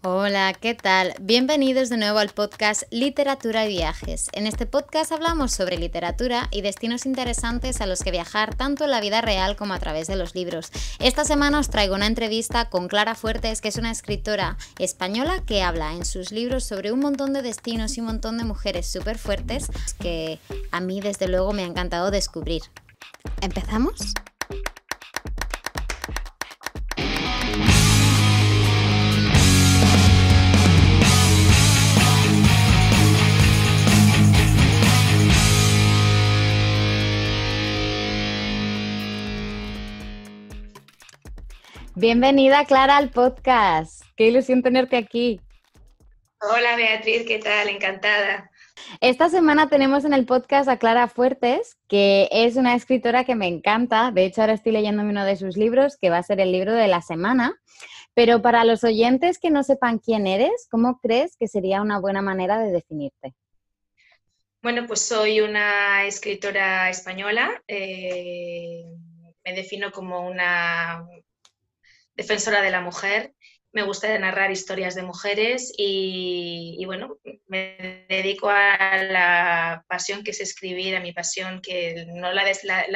Hola, ¿qué tal? Bienvenidos de nuevo al podcast Literatura y Viajes. En este podcast hablamos sobre literatura y destinos interesantes a los que viajar tanto en la vida real como a través de los libros. Esta semana os traigo una entrevista con Clara Fuertes, que es una escritora española que habla en sus libros sobre un montón de destinos y un montón de mujeres súper fuertes que a mí desde luego me ha encantado descubrir. ¿Empezamos? Bienvenida, Clara, al podcast. Qué ilusión tenerte aquí. Hola Beatriz, ¿qué tal? Encantada. Esta semana tenemos en el podcast a Clara Fuertes, que es una escritora que me encanta. De hecho, ahora estoy leyéndome uno de sus libros, que va a ser el libro de la semana. Pero para los oyentes que no sepan quién eres, ¿cómo crees que sería una buena manera de definirte? Bueno, pues soy una escritora española. Me defino como una defensora de la mujer. Me gusta narrar historias de mujeres y bueno, me dedico a la pasión que es escribir, a mi pasión que no la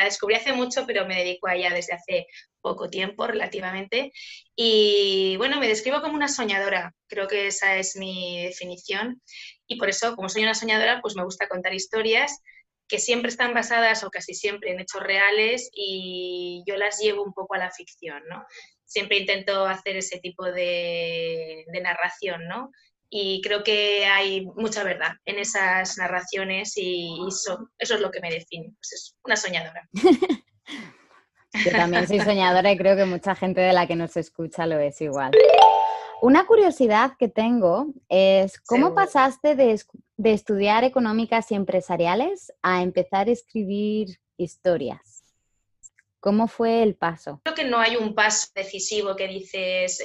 descubrí hace mucho, pero me dedico a ella desde hace poco tiempo relativamente. Y bueno, me describo como una soñadora, creo que esa es mi definición. Y por eso, como soy una soñadora, pues me gusta contar historias que siempre están basadas o casi siempre en hechos reales y yo las llevo un poco a la ficción, ¿no? Siempre intento hacer ese tipo de narración, ¿no? Y creo que hay mucha verdad en esas narraciones y eso es lo que me define, pues es una soñadora. Yo también soy soñadora y creo que mucha gente de la que nos escucha lo es igual. Una curiosidad que tengo es, ¿cómo Seguro. pasaste de estudiar económicas y empresariales a empezar a escribir historias? ¿Cómo fue el paso? Creo que no hay un paso decisivo que dices,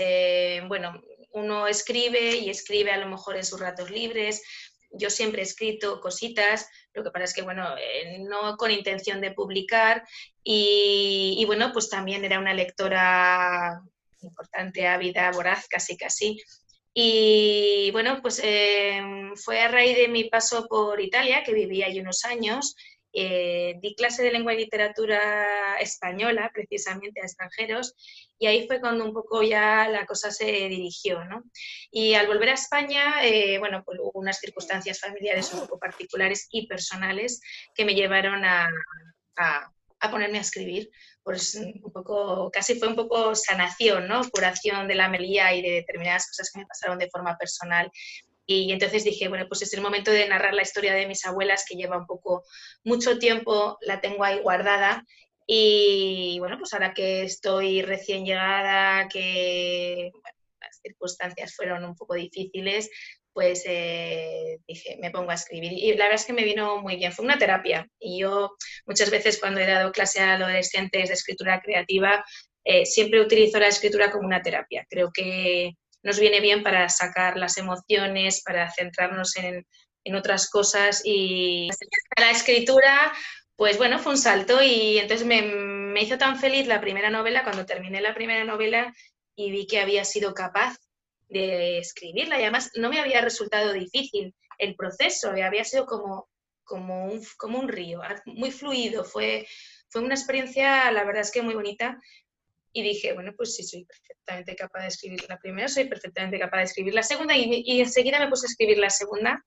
bueno, uno escribe y escribe a lo mejor en sus ratos libres. Yo siempre he escrito cositas, lo que pasa es que, bueno, no con intención de publicar y bueno, pues también era una lectora importante, ávida, voraz, casi casi. Y bueno, pues fue a raíz de mi paso por Italia, que viví allí unos años, di clase de lengua y literatura española, precisamente a extranjeros, y ahí fue cuando un poco ya la cosa se dirigió, ¿no? Y al volver a España, bueno, pues hubo unas circunstancias familiares un poco particulares y personales que me llevaron a, a ponerme a escribir. Pues un poco, casi fue un poco sanación, ¿no? Curación de la melía y de determinadas cosas que me pasaron de forma personal. Y entonces dije, bueno, pues es el momento de narrar la historia de mis abuelas, que lleva un poco, mucho tiempo, la tengo ahí guardada. Y bueno, pues ahora que estoy recién llegada, que bueno, las circunstancias fueron un poco difíciles, pues dije, me pongo a escribir. Y la verdad es que me vino muy bien, fue una terapia. Y yo muchas veces cuando he dado clase a adolescentes de escritura creativa, siempre utilizo la escritura como una terapia. Creo que nos viene bien para sacar las emociones, para centrarnos en otras cosas y la escritura, pues bueno, fue un salto y entonces me hizo tan feliz la primera novela, cuando terminé la primera novela y vi que había sido capaz de escribirla y además no me había resultado difícil el proceso, había sido como un río, muy fluido, fue una experiencia, la verdad es que muy bonita. Y dije, bueno, pues sí, soy perfectamente capaz de escribir la primera, soy perfectamente capaz de escribir la segunda y enseguida me puse a escribir la segunda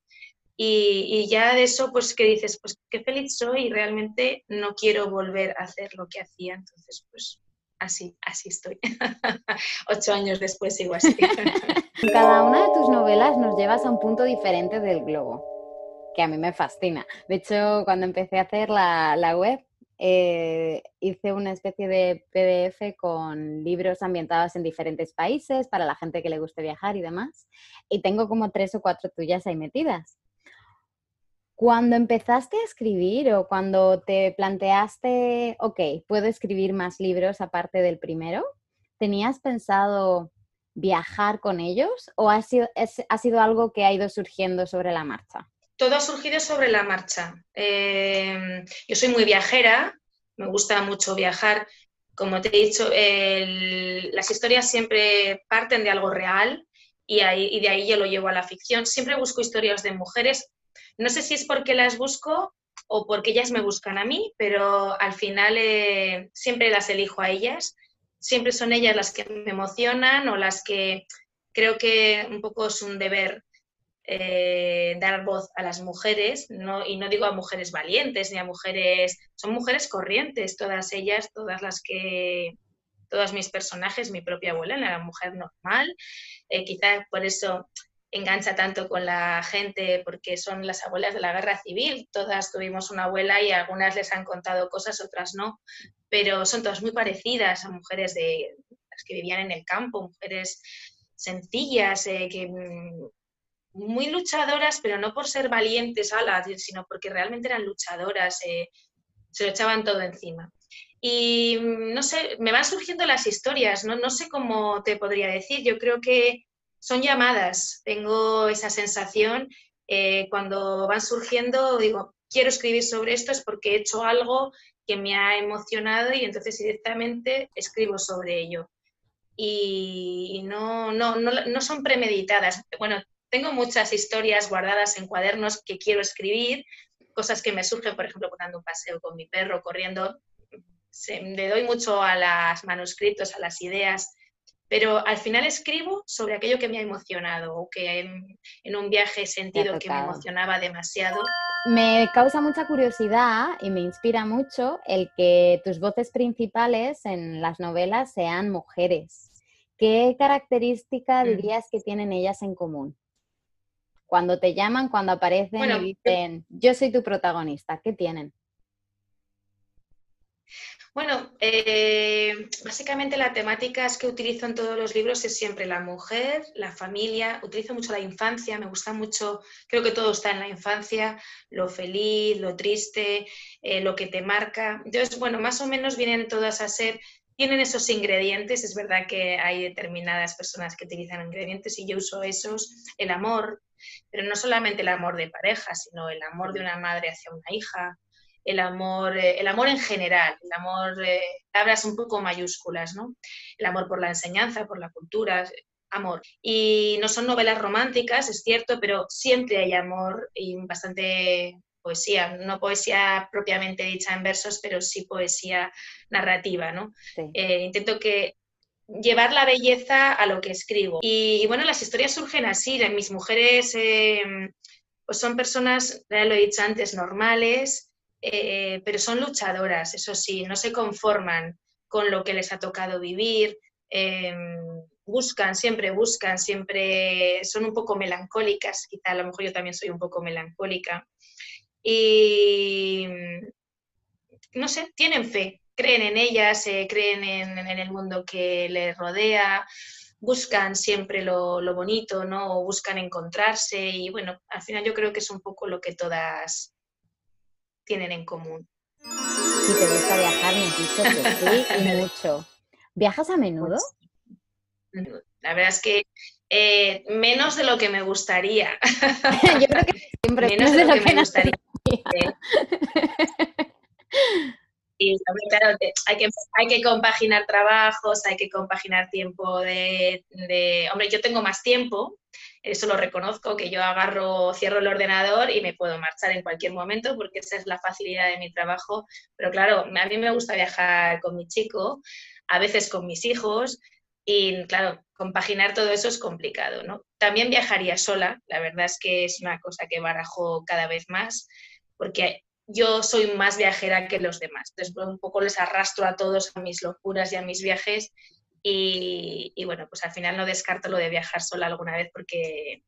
y ya de eso, pues que dices, pues qué feliz soy y realmente no quiero volver a hacer lo que hacía, entonces pues así estoy. 8 años después sigo así. Cada una de tus novelas nos llevas a un punto diferente del globo, que a mí me fascina. De hecho, cuando empecé a hacer la web, hice una especie de PDF con libros ambientados en diferentes países para la gente que le guste viajar y demás. Y tengo como 3 o 4 tuyas ahí metidas. Cuando empezaste a escribir o cuando te planteaste, ok, puedo escribir más libros aparte del primero, ¿tenías pensado viajar con ellos o ha sido algo que ha ido surgiendo sobre la marcha? Todo ha surgido sobre la marcha. Yo soy muy viajera, me gusta mucho viajar. Como te he dicho, las historias siempre parten de algo real y de ahí yo lo llevo a la ficción. Siempre busco historias de mujeres, no sé si es porque las busco o porque ellas me buscan a mí, pero al final siempre las elijo a ellas, siempre son ellas las que me emocionan o las que creo que un poco es un deber dar voz a las mujeres, ¿no? Y no digo a mujeres valientes ni a mujeres, son mujeres corrientes, todas ellas, todos mis personajes, mi propia abuela era una mujer normal, quizás por eso engancha tanto con la gente, porque son las abuelas de la guerra civil, todas tuvimos una abuela y algunas les han contado cosas, otras no, pero son todas muy parecidas a mujeres de las que vivían en el campo, mujeres sencillas, muy luchadoras, pero no por ser valientes, sino porque realmente eran luchadoras, se lo echaban todo encima. Y no sé, me van surgiendo las historias, ¿no? No sé cómo te podría decir, yo creo que son llamadas, tengo esa sensación, cuando van surgiendo, digo, quiero escribir sobre esto es porque he hecho algo que me ha emocionado y entonces directamente escribo sobre ello. Y no son premeditadas. Bueno, tengo muchas historias guardadas en cuadernos que quiero escribir, cosas que me surgen, por ejemplo, dando un paseo con mi perro, corriendo. Le doy mucho a los manuscritos, a las ideas, pero al final escribo sobre aquello que me ha emocionado o que en un viaje he Te ha sentido que me tocado. emocionaba demasiado. Me causa mucha curiosidad y me inspira mucho el que tus voces principales en las novelas sean mujeres. ¿Qué característica Mm. dirías que tienen ellas en común? Cuando te llaman, cuando aparecen y Bueno, dicen, yo soy tu protagonista, ¿qué tienen? Bueno, básicamente la temática que utilizo en todos los libros es siempre la mujer, la familia, utilizo mucho la infancia, me gusta mucho, creo que todo está en la infancia, lo feliz, lo triste, lo que te marca. Entonces, bueno, más o menos vienen todas a ser, tienen esos ingredientes, es verdad que hay determinadas personas que utilizan ingredientes y yo uso esos, el amor, pero no solamente el amor de pareja, sino el amor de una madre hacia una hija, el amor en general, el amor, palabras un poco mayúsculas, ¿no? El amor por la enseñanza, por la cultura, amor. Y no son novelas románticas, es cierto, pero siempre hay amor y bastante poesía, no poesía propiamente dicha en versos, pero sí poesía narrativa, ¿no? Sí, Intento que llevar la belleza a lo que escribo. Y bueno, las historias surgen así, mis mujeres pues son personas, ya lo he dicho antes, normales, pero son luchadoras, eso sí, no se conforman con lo que les ha tocado vivir, eh, buscan, siempre son un poco melancólicas, quizá a lo mejor yo también soy un poco melancólica, y no sé, tienen fe, creen en ellas, creen en el mundo que les rodea, buscan siempre lo bonito, ¿no? O buscan encontrarse y bueno, al final yo creo que es un poco lo que todas tienen en común. y te gusta viajar, me has dicho que sí y mucho. ¿Viajas a menudo? Pues, la verdad es que menos de lo que me gustaría, Yo creo que siempre menos menos de de lo lo que que me nos gustaría. gustaría. Y claro, hay que compaginar trabajos, hay que compaginar tiempo Hombre, yo tengo más tiempo, eso lo reconozco, que yo agarro, cierro el ordenador y me puedo marchar en cualquier momento porque esa es la facilidad de mi trabajo. Pero claro, a mí me gusta viajar con mi chico, a veces con mis hijos y claro, compaginar todo eso es complicado, ¿no? También viajaría sola, la verdad es que es una cosa que barajo cada vez más porque yo soy más viajera que los demás. Entonces, un poco les arrastro a todos a mis locuras y a mis viajes y bueno, pues al final no descarto lo de viajar sola alguna vez porque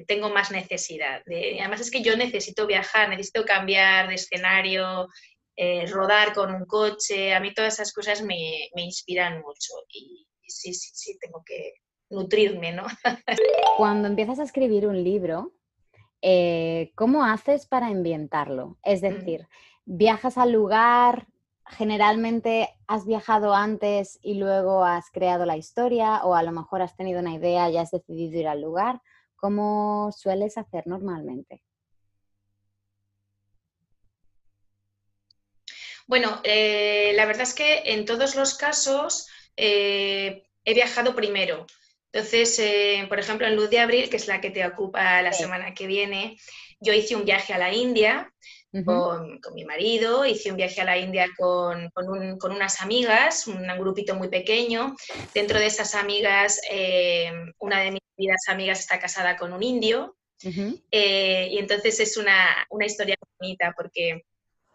tengo más necesidad. Además es que yo necesito viajar, necesito cambiar de escenario, rodar con un coche, a mí todas esas cosas me inspiran mucho y sí, tengo que nutrirme, ¿no? Cuando empiezas a escribir un libro, ¿cómo haces para ambientarlo? Es decir, ¿viajas al lugar? ¿Generalmente has viajado antes y luego has creado la historia? ¿O a lo mejor has tenido una idea y has decidido ir al lugar? ¿Cómo sueles hacer normalmente? Bueno, la verdad es que en todos los casos he viajado primero. Entonces, por ejemplo, en Luz de Abril, que es la que te ocupa la Sí. semana que viene, yo hice un viaje a la India Ujú, con mi marido, hice un viaje a la India con unas amigas, un grupito muy pequeño. Dentro de esas amigas, una de mis queridas amigas está casada con un indio, ujú. y entonces es una historia bonita porque,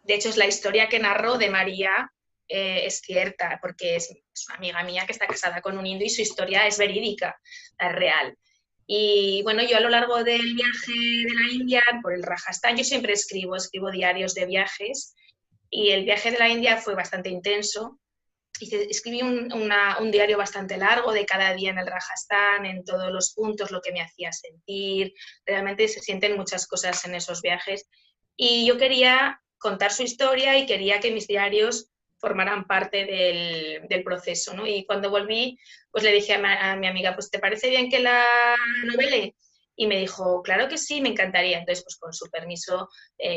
de hecho, es la historia que narró de María, es cierta, porque es una amiga mía que está casada con un indio y su historia es verídica, es real. Y bueno, yo a lo largo del viaje de la India, por el Rajasthan, yo siempre escribo diarios de viajes, y el viaje de la India fue bastante intenso. Escribí un diario bastante largo de cada día en el Rajasthan, en todos los puntos, lo que me hacía sentir. Realmente se sienten muchas cosas en esos viajes. Y yo quería contar su historia y quería que mis diarios formaran parte del proceso, ¿no? Y cuando volví, pues le dije a mi amiga, pues ¿te parece bien que la novele? Y me dijo, claro que sí, me encantaría. Entonces, pues con su permiso,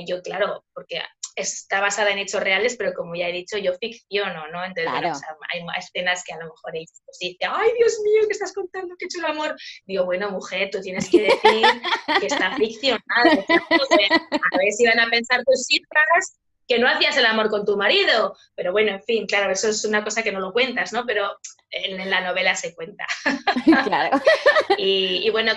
yo, claro, porque está basada en hechos reales, pero como ya he dicho, yo ficciono, ¿no? Entonces, bueno, pues Claro. hay escenas que a lo mejor ella pues dice, ay, Dios mío, ¿qué estás contando? ¿Qué he hecho el amor? Digo, bueno, mujer, tú tienes que decir que está ficcionado. O sea, a ver si van a pensar tus hijas que no hacías el amor con tu marido. Pero bueno, en fin, claro, eso es una cosa que no lo cuentas, ¿no? Pero en la novela se cuenta. Claro. Y bueno,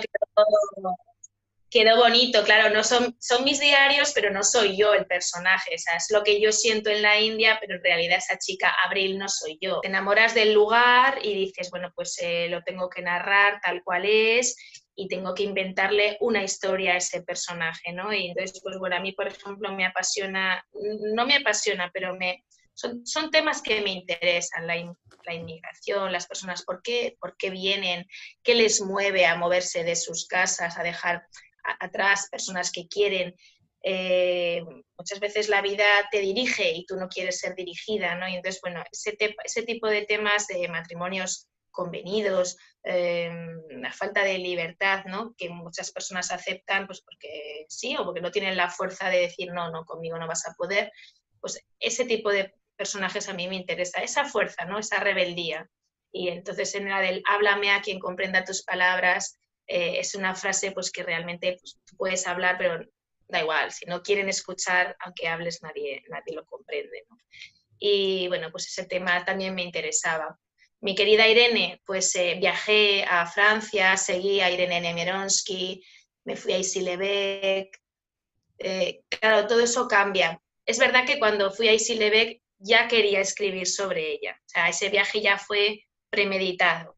quedó bonito, claro, no son mis diarios, pero no soy yo el personaje, o sea, es lo que yo siento en la India, pero en realidad esa chica Abril no soy yo. Te enamoras del lugar y dices, bueno, pues lo tengo que narrar tal cual es y tengo que inventarle una historia a ese personaje, ¿no? Y entonces, pues bueno, a mí, por ejemplo, me apasiona, no me apasiona, pero son temas que me interesan, la inmigración, las personas, por qué vienen, qué les mueve a moverse de sus casas, a dejar atrás, personas que quieren. Eh, Muchas veces la vida te dirige y tú no quieres ser dirigida, ¿no? Y entonces, bueno, ese tipo de temas de matrimonios convenidos, la falta de libertad, ¿no? Que muchas personas aceptan, pues porque sí, o porque no tienen la fuerza de decir, no, no, conmigo no vas a poder, pues ese tipo de personajes a mí me interesa, esa fuerza, ¿no? Esa rebeldía. Y entonces en la del háblame a quien comprenda tus palabras, es una frase pues que realmente pues, tú puedes hablar, pero da igual, si no quieren escuchar, aunque hables, nadie lo comprende, ¿no? Y bueno, pues ese tema también me interesaba. Mi querida Irene, pues viajé a Francia, seguí a Irene Nemirovsky, me fui a Issy-les-Bec, claro, todo eso cambia. Es verdad que cuando fui a Issy-les-Bec ya quería escribir sobre ella, o sea, ese viaje ya fue premeditado.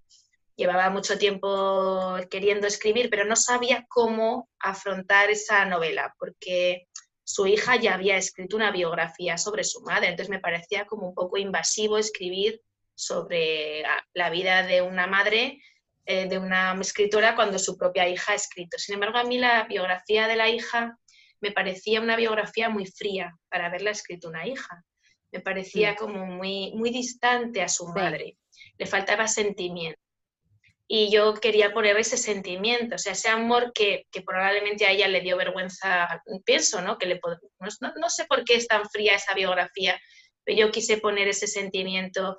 Llevaba mucho tiempo queriendo escribir, pero no sabía cómo afrontar esa novela, porque su hija ya había escrito una biografía sobre su madre, entonces me parecía como un poco invasivo escribir sobre la vida de una madre, de una escritora, cuando su propia hija ha escrito. Sin embargo, a mí la biografía de la hija me parecía una biografía muy fría para haberla escrito una hija. Me Mm, parecía como muy distante a su sí. madre. Le faltaba sentimiento y yo quería poner ese sentimiento, o sea, ese amor que probablemente a ella le dio vergüenza, pienso, ¿no? No sé por qué es tan fría esa biografía, pero yo quise poner ese sentimiento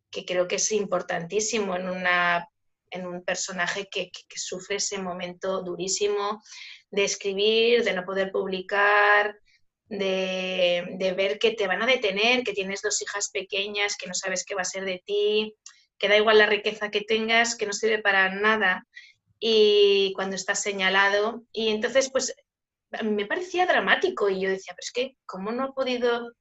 que creo que es importantísimo en un personaje que sufre ese momento durísimo de escribir, de no poder publicar, de ver que te van a detener, que tienes dos hijas pequeñas, que no sabes qué va a ser de ti, que da igual la riqueza que tengas, que no sirve para nada y cuando estás señalado. Y entonces, pues, me parecía dramático y yo decía, pero es que, ¿cómo no he podido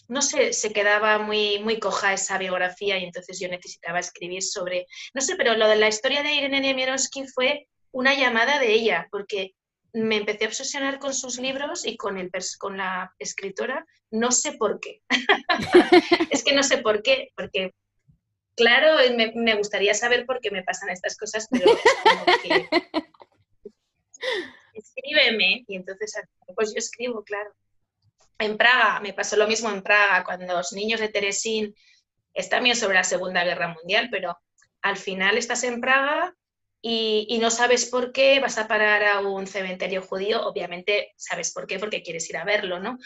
no sé, se quedaba muy coja esa biografía y entonces yo necesitaba escribir sobre, no sé, pero lo de la historia de Irene Nemirovsky fue una llamada de ella, porque me empecé a obsesionar con sus libros y con la escritora, no sé por qué. Es que no sé por qué, porque claro, me gustaría saber por qué me pasan estas cosas, pero es como que escríbeme y entonces pues yo escribo, claro. En Praga, me pasó lo mismo en Praga, cuando los niños de Teresín es también sobre la Segunda Guerra Mundial, pero al final estás en Praga y no sabes por qué vas a parar a un cementerio judío, obviamente sabes por qué, porque quieres ir a verlo, ¿no?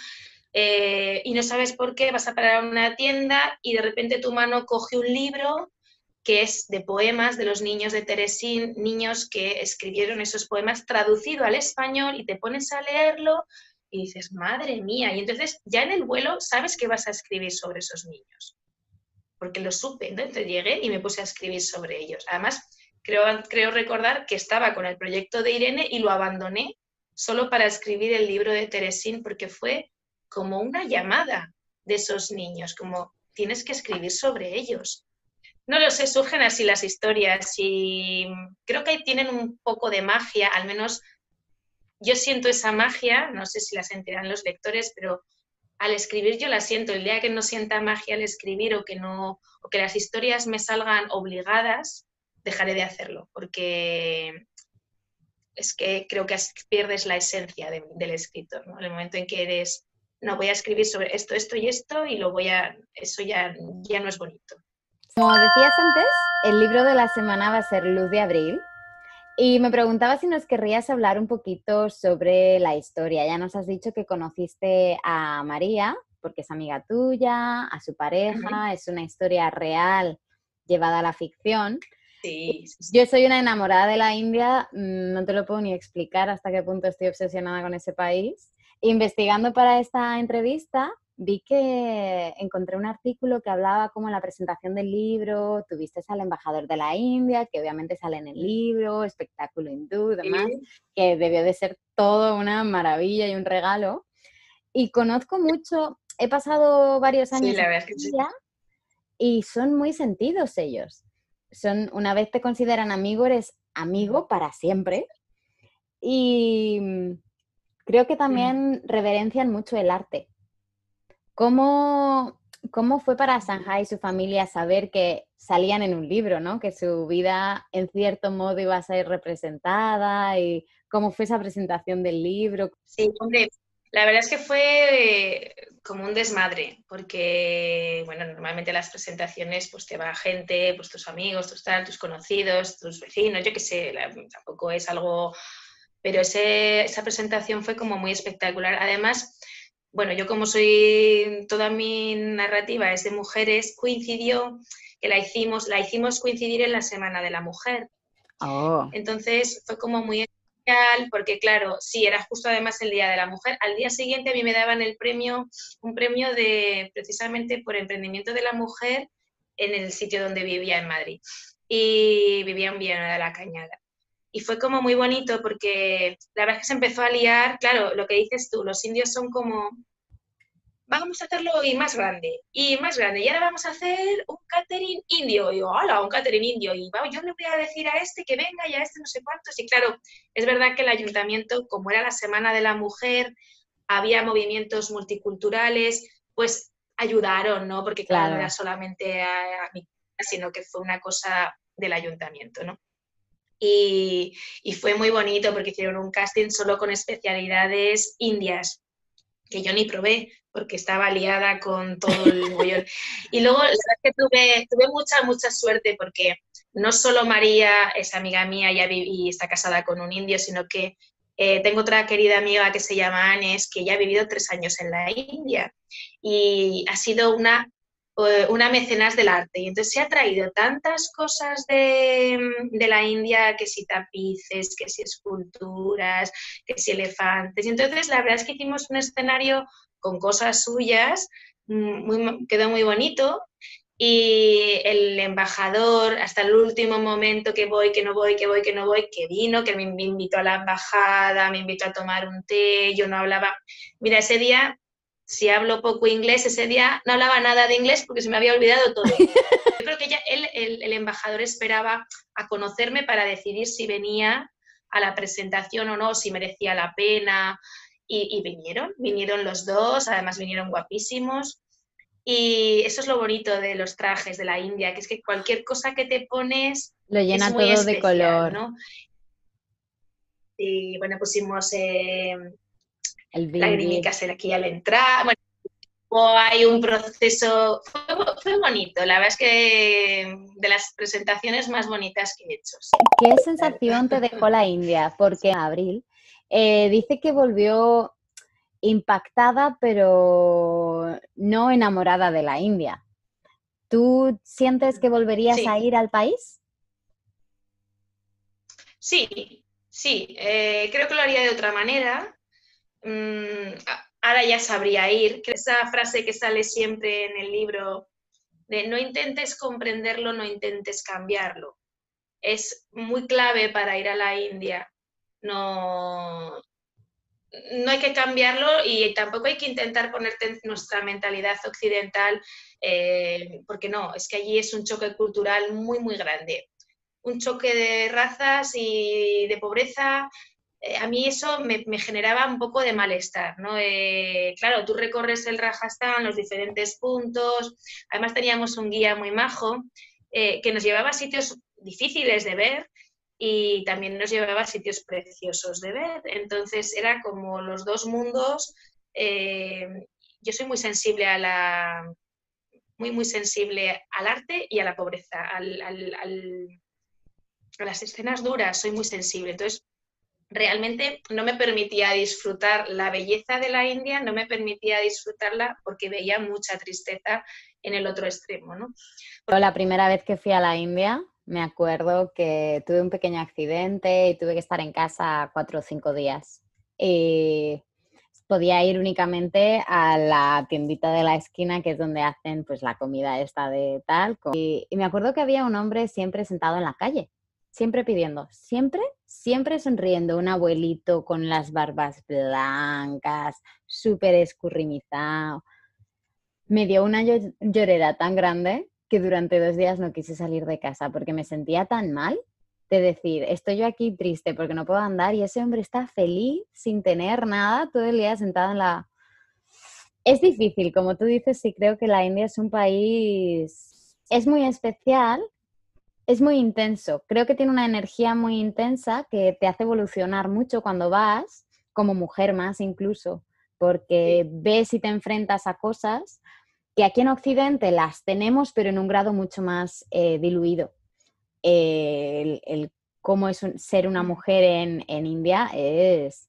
Y no sabes por qué vas a parar a una tienda y de repente tu mano coge un libro que es de poemas de los niños de Teresín, niños que escribieron esos poemas traducido al español y te pones a leerlo y dices, madre mía, y entonces ya en el vuelo sabes que vas a escribir sobre esos niños, porque lo supe, ¿no? Entonces llegué y me puse a escribir sobre ellos. Además, creo recordar que estaba con el proyecto de Irene y lo abandoné solo para escribir el libro de Teresín, porque fue como una llamada de esos niños, como tienes que escribir sobre ellos. No lo sé, surgen así las historias y creo que ahí tienen un poco de magia, al menos yo siento esa magia, no sé si la sentirán los lectores, pero al escribir yo la siento. El día que no sienta magia al escribir o que las historias me salgan obligadas, dejaré de hacerlo, porque es que creo que pierdes la esencia del escritor, ¿no? En el momento en que eres, no, voy a escribir sobre esto, esto y esto y eso ya no es bonito. Como decías antes, el libro de la semana va a ser Luz de Abril. Y me preguntaba si nos querrías hablar un poquito sobre la historia. Ya nos has dicho que conociste a María, porque es amiga tuya, a su pareja, es una historia real llevada a la ficción. Sí. Yo soy una enamorada de la India, no te lo puedo ni explicar hasta qué punto estoy obsesionada con ese país. Investigando para esta entrevista, vi que encontré un artículo que hablaba como en la presentación del libro, tuviste al embajador de la India, que obviamente sale en el libro, espectáculo hindú y demás, que debió de ser todo una maravilla y un regalo. Y conozco mucho, he pasado varios años en India y son muy sentidos ellos. Una vez te consideran amigo, eres amigo para siempre. Y creo que también reverencian mucho el arte. ¿Cómo fue para Sanjay y su familia saber que salían en un libro, ¿no? Que su vida en cierto modo iba a ser representada y cómo fue esa presentación del libro? Sí, hombre, la verdad es que fue como un desmadre, porque, bueno, normalmente las presentaciones pues te va gente, pues tus amigos, tus conocidos, tus vecinos, yo qué sé, tampoco es algo, pero esa presentación fue como muy espectacular. Además, bueno, yo como toda mi narrativa es de mujeres, coincidió que la hicimos coincidir en la Semana de la Mujer. Oh. Entonces fue como muy especial porque, claro, sí, era justo además el Día de la Mujer. Al día siguiente a mí me daban un premio precisamente por emprendimiento de la mujer en el sitio donde vivía en Madrid. Y vivía en Villanueva de la Cañada. Y fue como muy bonito porque la verdad es que se empezó a liar, claro, lo que dices tú, los indios son como, vamos a hacerlo y más grande, y más grande, y ahora vamos a hacer un catering indio, y yo, hola, un catering indio, y yo le voy a decir a este que venga y a este no sé cuántos, y claro, es verdad que el ayuntamiento, como era la Semana de la Mujer, había movimientos multiculturales, pues ayudaron, ¿no? Porque claro, no era solamente a mí, sino que fue una cosa del ayuntamiento, ¿no? Y fue muy bonito porque hicieron un casting solo con especialidades indias, que yo ni probé porque estaba liada con todo el mogollón. Y luego, la verdad es que tuve mucha suerte porque no solo María es amiga mía y está casada con un indio, sino que tengo otra querida amiga que se llama Anes, que ya ha vivido 3 años en la India y ha sido una mecenas del arte. Y entonces se ha traído tantas cosas de la India, que si tapices, que si esculturas, que si elefantes. Y entonces la verdad es que hicimos un escenario con cosas suyas, quedó muy bonito. Y el embajador, hasta el último momento que voy, que no voy, que vino, que me invitó a la embajada, me invitó a tomar un té, yo no hablaba. Mira, ese día, si hablo poco inglés, ese día no hablaba nada de inglés porque se me había olvidado todo. Yo creo que ya el embajador esperaba a conocerme para decidir si venía a la presentación o no, si merecía la pena. Y vinieron los dos, además vinieron guapísimos. Y eso es lo bonito de los trajes de la India, que es que cualquier cosa que te pones lo llena es muy todo de especial, color, ¿no? Y bueno, pusimos el lagrimicas aquí al entrar. Bueno, hay un proceso, fue bonito, la verdad es que de las presentaciones más bonitas que he hecho. Sí. ¿Qué sensación te dejó la India? Porque Abril dice que volvió impactada, pero no enamorada de la India. ¿Tú sientes que volverías a Sí, ir al país? sí, sí. Creo que lo haría de otra manera. Ahora ya sabría ir. Esa frase que sale siempre en el libro de no intentes comprenderlo, no intentes cambiarlo. Es muy clave para ir a la India. No, no hay que cambiarlo y tampoco hay que intentar ponerte en nuestra mentalidad occidental, porque no, es que allí es un choque cultural muy, muy grande. Un choque de razas y de pobreza. A mí eso me generaba un poco de malestar, ¿no? Claro, tú recorres el Rajasthan, los diferentes puntos, además teníamos un guía muy majo que nos llevaba a sitios difíciles de ver y también nos llevaba a sitios preciosos de ver. Entonces era como los dos mundos. Yo soy muy sensible muy sensible al arte y a la pobreza, a las escenas duras, soy muy sensible. Entonces, realmente no me permitía disfrutar la belleza de la India, no me permitía disfrutarla porque veía mucha tristeza en el otro extremo, ¿no? Yo la primera vez que fui a la India, me acuerdo que tuve un pequeño accidente y tuve que estar en casa 4 o 5 días. Y podía ir únicamente a la tiendita de la esquina, que es donde hacen pues la comida esta de tal. Y me acuerdo que había un hombre siempre sentado en la calle, siempre pidiendo, siempre, siempre sonriendo, un abuelito con las barbas blancas, súper escurrimizado. Me dio una llorera tan grande que durante 2 días no quise salir de casa porque me sentía tan mal de decir, estoy yo aquí triste porque no puedo andar y ese hombre está feliz sin tener nada todo el día sentado en la... Es difícil, como tú dices, sí creo que la India es un país, es muy especial, es muy intenso, creo que tiene una energía muy intensa que te hace evolucionar mucho cuando vas, como mujer más incluso, porque Sí. ves y te enfrentas a cosas que aquí en Occidente las tenemos, pero en un grado mucho más diluido. El cómo es ser una mujer en India es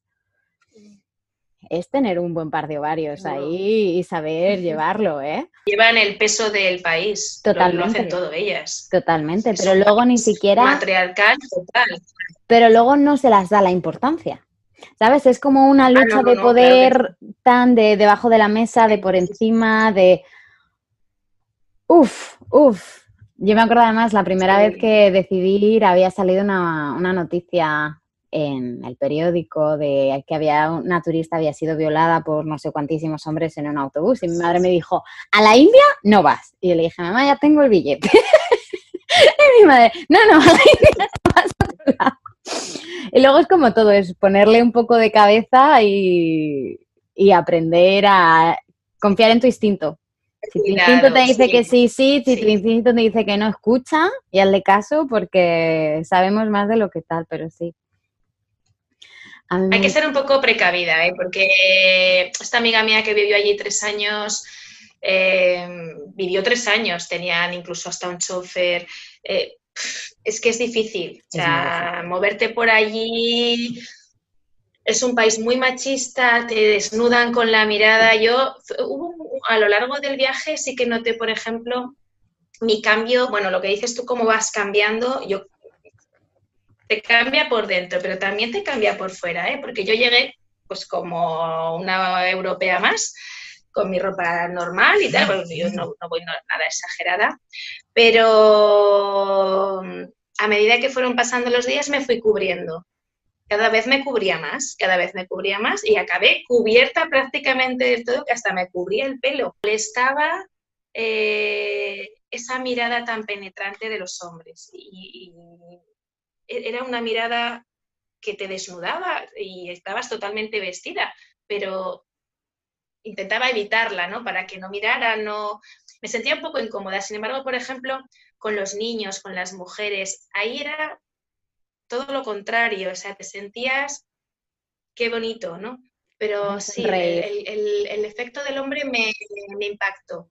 tener un buen par de ovarios Duro. ahí y saber llevarlo, ¿eh? Llevan el peso del país, lo hacen Totalmente, todo ellas. totalmente, Es pero un luego ni país siquiera, matriarcal total. pero luego no se las da la importancia. ¿Sabes? Es como una Ah, no, lucha no, de no, claro que poder tan de debajo de la mesa, de por sí. encima, de uf, uf. Yo me acuerdo además la primera vez Sí. que decidí ir había salido una noticia en el periódico de que había una turista había sido violada por no sé cuantísimos hombres en un autobús y mi madre me dijo, ¿a la India no vas? Y yo le dije, mamá, ya tengo el billete. Y mi madre, no, no, a la India no vas a otro lado. Y luego es como todo, es ponerle un poco de cabeza y aprender a confiar en tu instinto. Si tu instinto te Cuidado, dice que sí, sí, sí, si tu sí. instinto te dice que no, escucha y hazle caso porque sabemos más de lo que tal, pero sí. A Hay que mí, ser un poco precavida, ¿eh? Porque esta amiga mía que vivió allí 3 años, eh, vivió 3 años, tenían incluso hasta un chofer. Es que es difícil, o es muy sea, difícil. moverte por allí es un país muy machista, te desnudan con la mirada. A lo largo del viaje sí que noté, por ejemplo, mi cambio, bueno, lo que dices tú, cómo vas cambiando, te cambia por dentro, pero también te cambia por fuera, ¿eh? Porque yo llegué pues como una europea más, con mi ropa normal y tal, porque yo no voy nada exagerada, pero a medida que fueron pasando los días me fui cubriendo. Cada vez me cubría más, cada vez me cubría más y acabé cubierta prácticamente del todo, que hasta me cubría el pelo. Estaba esa mirada tan penetrante de los hombres y era una mirada que te desnudaba y estabas totalmente vestida, pero intentaba evitarla, ¿no? Para que no mirara, no... Me sentía un poco incómoda. Sin embargo, por ejemplo, con los niños, con las mujeres, ahí era todo lo contrario, o sea, te sentías, qué bonito, ¿no? Pero Hacen sí, sonreír. el efecto del hombre me impactó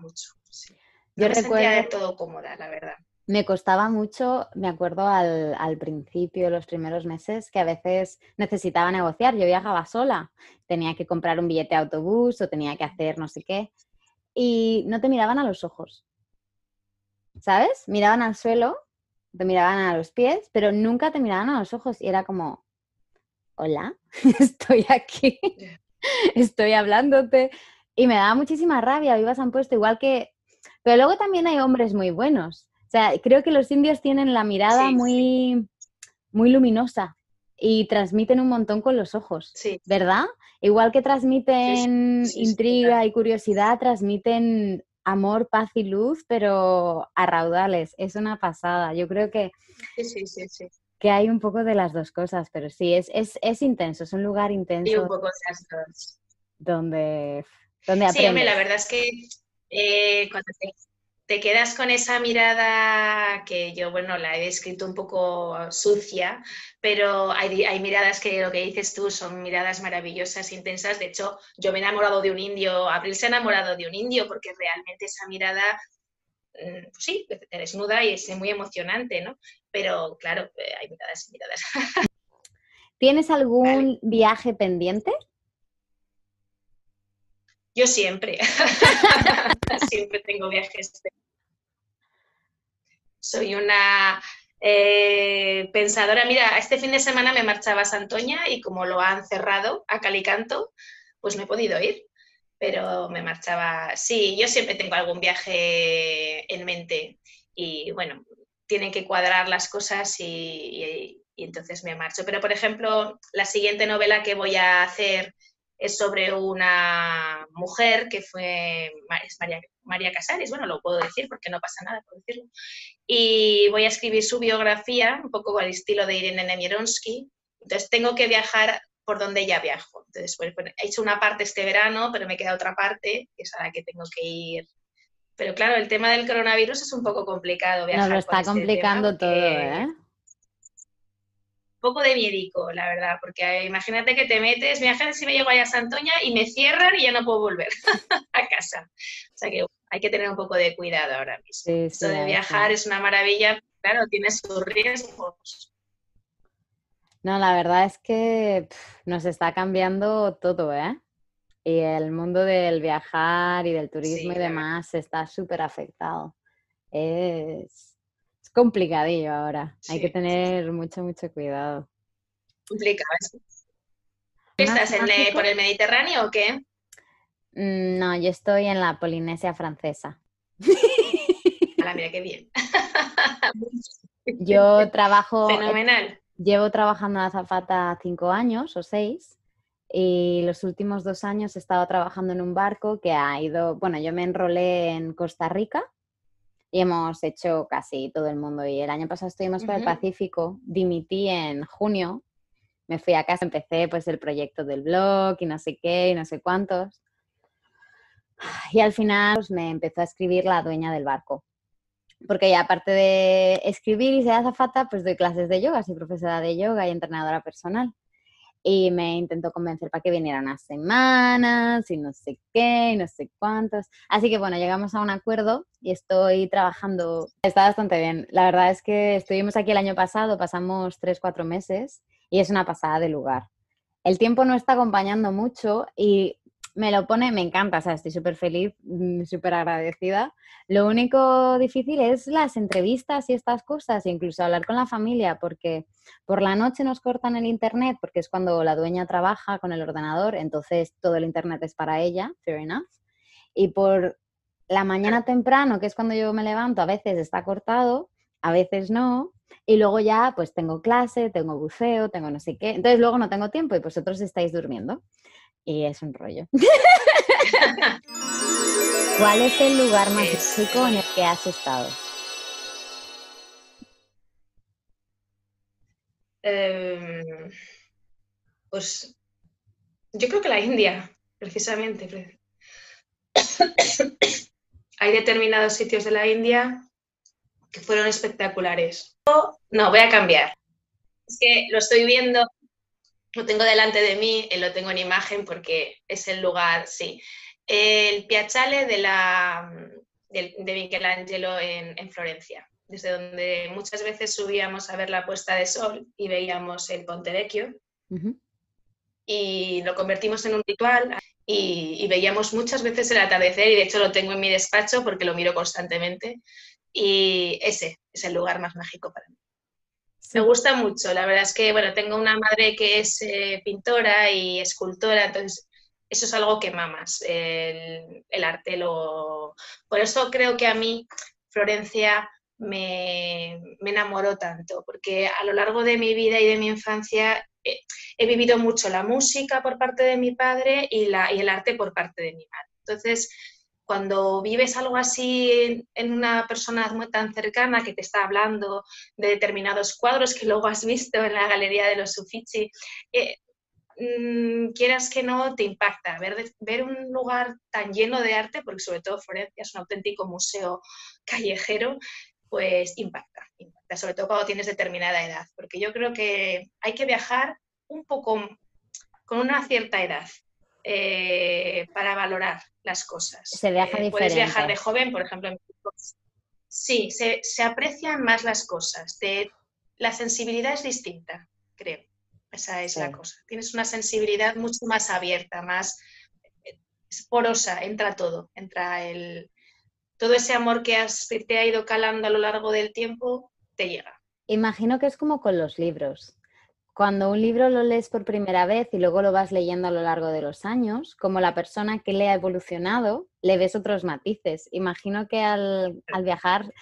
mucho. Sí. No Yo me sentía recuerdo, del todo cómoda, la verdad. me costaba mucho, me acuerdo al principio, los primeros meses, que a veces necesitaba negociar. Yo viajaba sola, tenía que comprar un billete de autobús o tenía que hacer no sé qué. Y no te miraban a los ojos. ¿sabes? Miraban al suelo, te miraban a los pies, pero nunca te miraban a los ojos y era como, hola, estoy aquí, estoy hablándote. Y me daba muchísima rabia, vivas han puesto igual que... Pero luego también hay hombres muy buenos. O sea, creo que los indios tienen la mirada Sí, muy, muy luminosa y transmiten un montón con los ojos, sí, ¿verdad? Igual que sí, sí, transmiten sí, sí, total. intriga y curiosidad, transmiten amor, paz y luz, pero a raudales. Es una pasada. Yo creo Sí, sí, sí, sí. que hay un poco de las dos cosas, pero sí, es intenso, es un lugar Y un intenso poco de las dos. donde, donde Sí, hombre, la aprendes. verdad es que cuando te quedas con esa mirada que yo, bueno, la he descrito un poco sucia, pero hay miradas que lo que dices tú son miradas maravillosas, intensas. De hecho, yo me he enamorado de un indio, Abril se ha enamorado de un indio porque realmente esa mirada, pues sí, te desnuda y es muy emocionante, ¿no? Pero claro, hay miradas y miradas. ¿Tienes Vale. algún viaje pendiente? Yo siempre, siempre tengo viajes. Soy una pensadora. Mira, este fin de semana me marchaba a Santoña y como lo han cerrado a cal y canto, pues no he podido ir. Pero me marchaba. Sí, yo siempre tengo algún viaje en mente y bueno, tienen que cuadrar las cosas y entonces me marcho. Pero por ejemplo, la siguiente novela que voy a hacer es sobre una mujer que es María Casares, bueno, lo puedo decir porque no pasa nada por decirlo, y voy a escribir su biografía, un poco al estilo de Irene Nemironski. Entonces tengo que viajar por donde ella viajo. Entonces, pues, he hecho una parte este verano, pero me queda otra parte, que es a la que tengo que ir. Pero claro, el tema del coronavirus es un poco complicado Nos lo viajar con está este tema, complicando todo, porque ¿eh? un poco de miedico, la verdad, porque imagínate que te metes, viajar si me llego allá a Santoña y me cierran y ya no puedo volver a casa. O sea que hay que tener un poco de cuidado ahora mismo. Sí, Esto sí, de ahí viajar sí. es una maravilla, claro, tiene sus riesgos. No, la verdad es que nos está cambiando todo, ¿eh? Y el mundo del viajar y del turismo y Sí, la verdad. demás está súper afectado. Es complicadillo ahora. Hay que Sí, sí, sí. tener mucho, mucho cuidado. Complicado. ¿Más ¿Estás por mágico? el Mediterráneo o qué? No, yo estoy en la Polinesia francesa. Hala, mira qué bien. Yo trabajo, Fenomenal. llevo trabajando en azafata 5 años o 6 y los últimos 2 años he estado trabajando en un barco que ha ido, bueno, yo me enrolé en Costa Rica y hemos hecho casi todo el mundo y el año pasado estuvimos por el Ujú. Pacífico, dimití en junio, me fui a casa, empecé pues el proyecto del blog y no sé qué y no sé cuántos y al final pues, me empezó a escribir la dueña del barco. Porque ya aparte de escribir y ser azafata, pues doy clases de yoga, soy profesora de yoga y entrenadora personal. Y me intentó convencer para que viniera unas semanas y no sé qué y no sé cuántos. Así que bueno, llegamos a un acuerdo y estoy trabajando. Está bastante bien. La verdad es que estuvimos aquí el año pasado, pasamos 3, 4 meses y es una pasada de lugar. El tiempo no está acompañando mucho y me lo pone, me encanta, o sea, estoy súper feliz, súper agradecida. Lo único difícil es las entrevistas y estas cosas, incluso hablar con la familia, porque por la noche nos cortan el internet, porque es cuando la dueña trabaja con el ordenador, entonces todo el internet es para ella, fair enough. Y por la mañana temprano, que es cuando yo me levanto, a veces está cortado, a veces no, y luego ya pues tengo clase, tengo buceo, tengo no sé qué, entonces luego no tengo tiempo y vosotros estáis durmiendo y es un rollo. ¿Cuál es el lugar más mágico en el Bueno, que has estado? eh, pues yo creo que la India, precisamente. Hay determinados sitios de la India que fueron espectaculares. No, voy a cambiar. Es que lo estoy viendo, lo tengo delante de mí, lo tengo en imagen porque es el lugar, sí. El Piazzale de Michelangelo en Florencia, desde donde muchas veces subíamos a ver la puesta de sol y veíamos el Ponte Vecchio Uh-huh. y lo convertimos en un ritual y veíamos muchas veces el atardecer y de hecho lo tengo en mi despacho porque lo miro constantemente y ese es el lugar más mágico para mí. Sí. Me gusta mucho, la verdad es que, bueno, tengo una madre que es pintora y escultora, entonces eso es algo que mamas, el arte. Por eso creo que a mí Florencia me enamoró tanto, porque a lo largo de mi vida y de mi infancia he vivido mucho la música por parte de mi padre y el arte por parte de mi madre. Entonces, cuando vives algo así en una persona tan cercana que te está hablando de determinados cuadros que luego has visto en la Galería de los Uffizi, quieras que no, te impacta. Ver un lugar tan lleno de arte, porque sobre todo Florencia es un auténtico museo callejero, pues impacta, sobre todo cuando tienes determinada edad, porque yo creo que hay que viajar un poco con una cierta edad para valorar las cosas. Se viaja diferente. Puedes viajar de joven, por ejemplo. Sí, se aprecian más las cosas. La sensibilidad es distinta, creo. Esa es la cosa. Tienes una sensibilidad mucho más abierta, más porosa, entra todo. Todo ese amor que te ha ido calando a lo largo del tiempo, te llega. Imagino que es como con los libros. Cuando un libro lo lees por primera vez y luego lo vas leyendo a lo largo de los años, como la persona que le ha evolucionado, le ves otros matices. Imagino que al viajar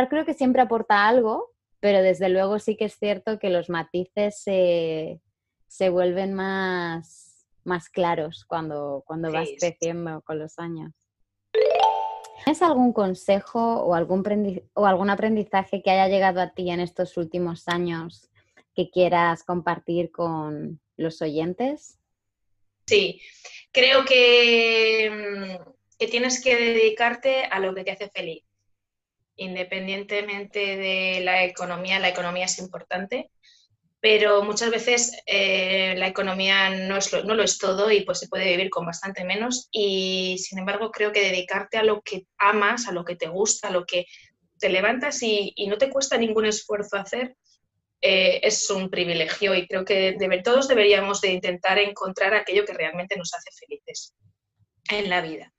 creo que siempre aporta algo, pero desde luego sí que es cierto que los matices se vuelven más claros cuando vas creciendo con los años. ¿Tienes algún consejo o algún aprendizaje que haya llegado a ti en estos últimos años que quieras compartir con los oyentes? Sí, creo que tienes que dedicarte a lo que te hace feliz. Independientemente de la economía es importante, pero muchas veces la economía no lo es todo y pues se puede vivir con bastante menos, y sin embargo creo que dedicarte a lo que amas, a lo que te gusta, a lo que te levantas y no te cuesta ningún esfuerzo hacer, es un privilegio, y creo que todos deberíamos de intentar encontrar aquello que realmente nos hace felices en la vida.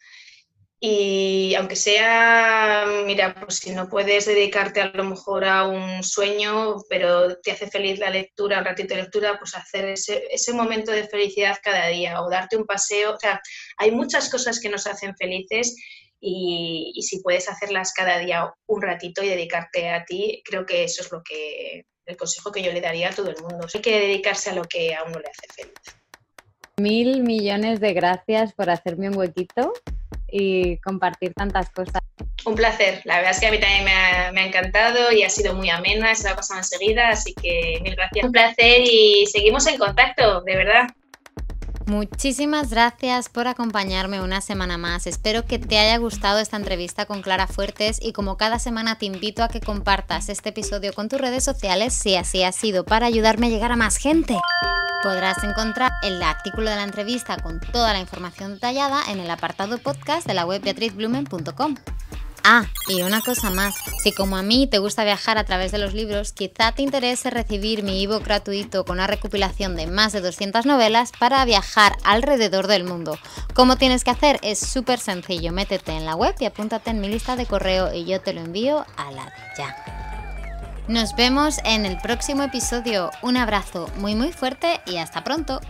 Y aunque sea, mira, pues si no puedes dedicarte a lo mejor a un sueño, pero te hace feliz la lectura, un ratito de lectura, pues hacer ese momento de felicidad cada día o darte un paseo. O sea, hay muchas cosas que nos hacen felices y si puedes hacerlas cada día un ratito y dedicarte a ti, creo que eso es el consejo que yo le daría a todo el mundo. Hay que dedicarse a lo que a uno le hace feliz. 1000 millones de gracias por hacerme un huequito y compartir tantas cosas. Un placer, la verdad es que a mí también me ha encantado y ha sido muy amena, se ha pasado enseguida, así que mil gracias. Un placer y seguimos en contacto, de verdad. Muchísimas gracias por acompañarme una semana más. Espero que te haya gustado esta entrevista con Clara Fuertes y como cada semana te invito a que compartas este episodio con tus redes sociales si así ha sido, para ayudarme a llegar a más gente. Podrás encontrar el artículo de la entrevista con toda la información detallada en el apartado podcast de la web beatrizblumen.com. Ah, y una cosa más, si como a mí te gusta viajar a través de los libros, quizá te interese recibir mi ebook gratuito con una recopilación de más de 200 novelas para viajar alrededor del mundo. ¿Cómo tienes que hacer? Es súper sencillo, métete en la web y apúntate en mi lista de correo y yo te lo envío a la de ya. Nos vemos en el próximo episodio. Un abrazo muy muy fuerte y hasta pronto.